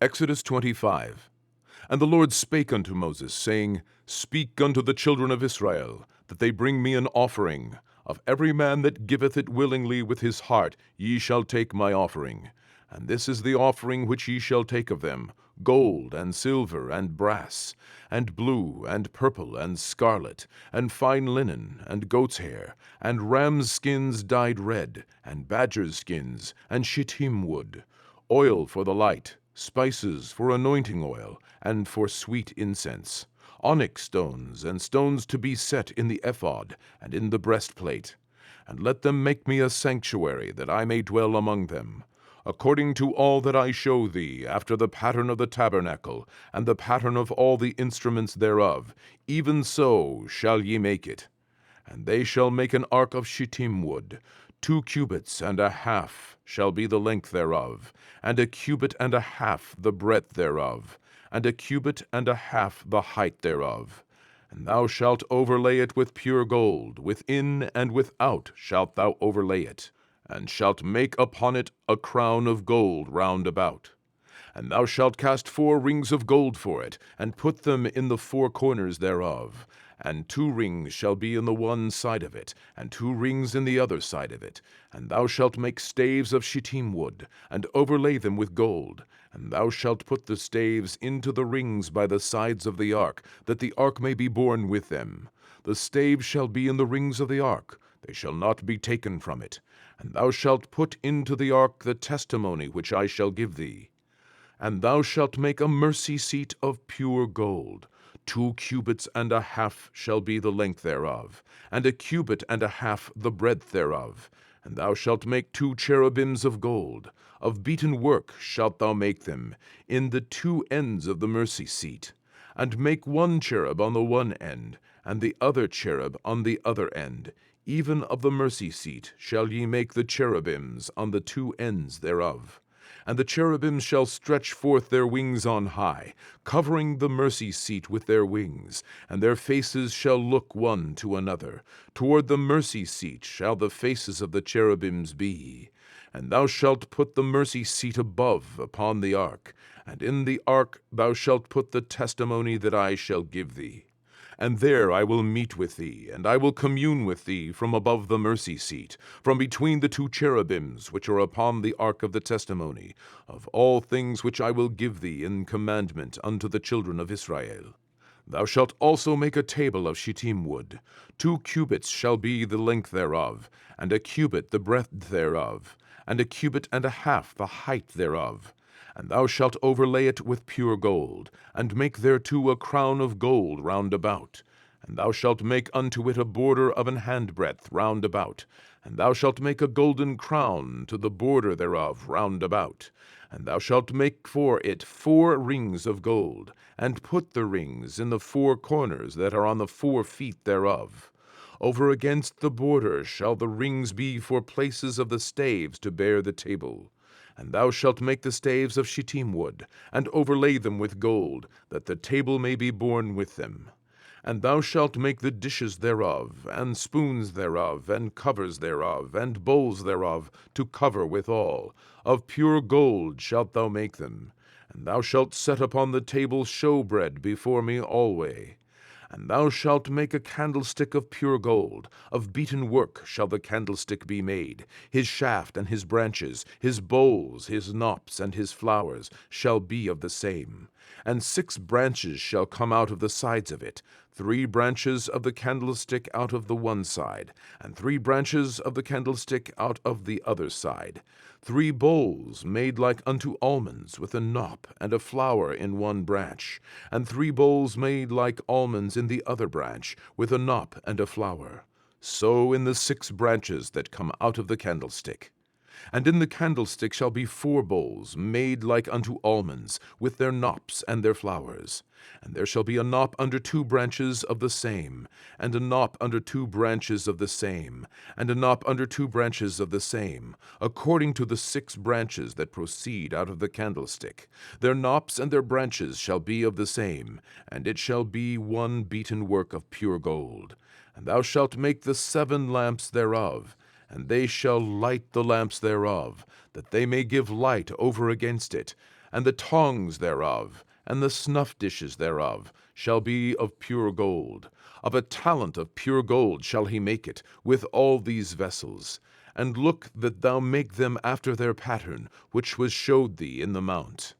Exodus 25. And the Lord spake unto Moses, saying, Speak unto the children of Israel, that they bring me an offering. Of every man that giveth it willingly with his heart, ye shall take my offering. And this is the offering which ye shall take of them: gold, and silver, and brass, and blue, and purple, and scarlet, and fine linen, and goat's hair, and rams' skins dyed red, and badgers' skins, and shittim wood, oil for the light, spices for anointing oil, and for sweet incense, onyx stones, and stones to be set in the ephod, and in the breastplate. And let them make me a sanctuary, that I may dwell among them, according to all that I show thee, after the pattern of the tabernacle, and the pattern of all the instruments thereof, even so shall ye make it. And they shall make an ark of shittim wood. 2 cubits and a half shall be the length thereof, and a cubit and a half the breadth thereof, and a cubit and a half the height thereof. And thou shalt overlay it with pure gold, within and without shalt thou overlay it, and shalt make upon it a crown of gold round about. And thou shalt cast 4 rings of gold for it, and put them in the 4 corners thereof. And 2 rings shall be in the one side of it, and 2 rings in the other side of it. And thou shalt make staves of shittim wood, and overlay them with gold. And thou shalt put the staves into the rings by the sides of the ark, that the ark may be borne with them. The staves shall be in the rings of the ark, they shall not be taken from it. And thou shalt put into the ark the testimony which I shall give thee. And thou shalt make a mercy seat of pure gold. 2 cubits and a half shall be the length thereof, and a cubit and a half the breadth thereof. And thou shalt make 2 cherubims of gold. Of beaten work shalt thou make them, in the 2 ends of the mercy seat. And make 1 cherub on the one end, and the other cherub on the other end. Even of the mercy seat shall ye make the cherubims on the 2 ends thereof. And the cherubims shall stretch forth their wings on high, covering the mercy seat with their wings, and their faces shall look one to another. Toward the mercy seat shall the faces of the cherubims be. And thou shalt put the mercy seat above upon the ark, and in the ark thou shalt put the testimony that I shall give thee. And there I will meet with thee, and I will commune with thee from above the mercy seat, from between the 2 cherubims which are upon the ark of the testimony, of all things which I will give thee in commandment unto the children of Israel. Thou shalt also make a table of shittim wood. 2 cubits shall be the length thereof, and a cubit the breadth thereof, and a cubit and a half the height thereof. And thou shalt overlay it with pure gold, and make thereto a crown of gold round about. And thou shalt make unto it a border of an handbreadth round about. And thou shalt make a golden crown to the border thereof round about. And thou shalt make for it 4 rings of gold, and put the rings in the 4 corners that are on the 4 feet thereof. Over against the border shall the rings be for places of the staves to bear the table. And thou shalt make the staves of shittim wood, and overlay them with gold, that the table may be borne with them. And thou shalt make the dishes thereof, and spoons thereof, and covers thereof, and bowls thereof, to cover withal. Of pure gold shalt thou make them. And thou shalt set upon the table showbread before me alway. And thou shalt make a candlestick of pure gold. Of beaten work shall the candlestick be made. His shaft and his branches, his bowls, his knops, and his flowers shall be of the same. And 6 branches shall come out of the sides of it, 3 branches of the candlestick out of the one side, and 3 branches of the candlestick out of the other side. 3 bowls made like unto almonds, with a knop and a flower in one branch, and 3 bowls made like almonds in the other branch, with a knop and a flower. So in the 6 branches that come out of the candlestick. And in the candlestick shall be 4 bowls, made like unto almonds, with their knops and their flowers. And there shall be a knop under 2 branches of the same, and a knop under 2 branches of the same, and a knop under 2 branches of the same, according to the 6 branches that proceed out of the candlestick. Their knops and their branches shall be of the same, and it shall be one beaten work of pure gold. And thou shalt make the 7 lamps thereof, and they shall light the lamps thereof, that they may give light over against it. and the tongs thereof, and the snuff dishes thereof, shall be of pure gold. Of a talent of pure gold shall he make it, with all these vessels. And look that thou make them after their pattern, which was showed thee in the mount.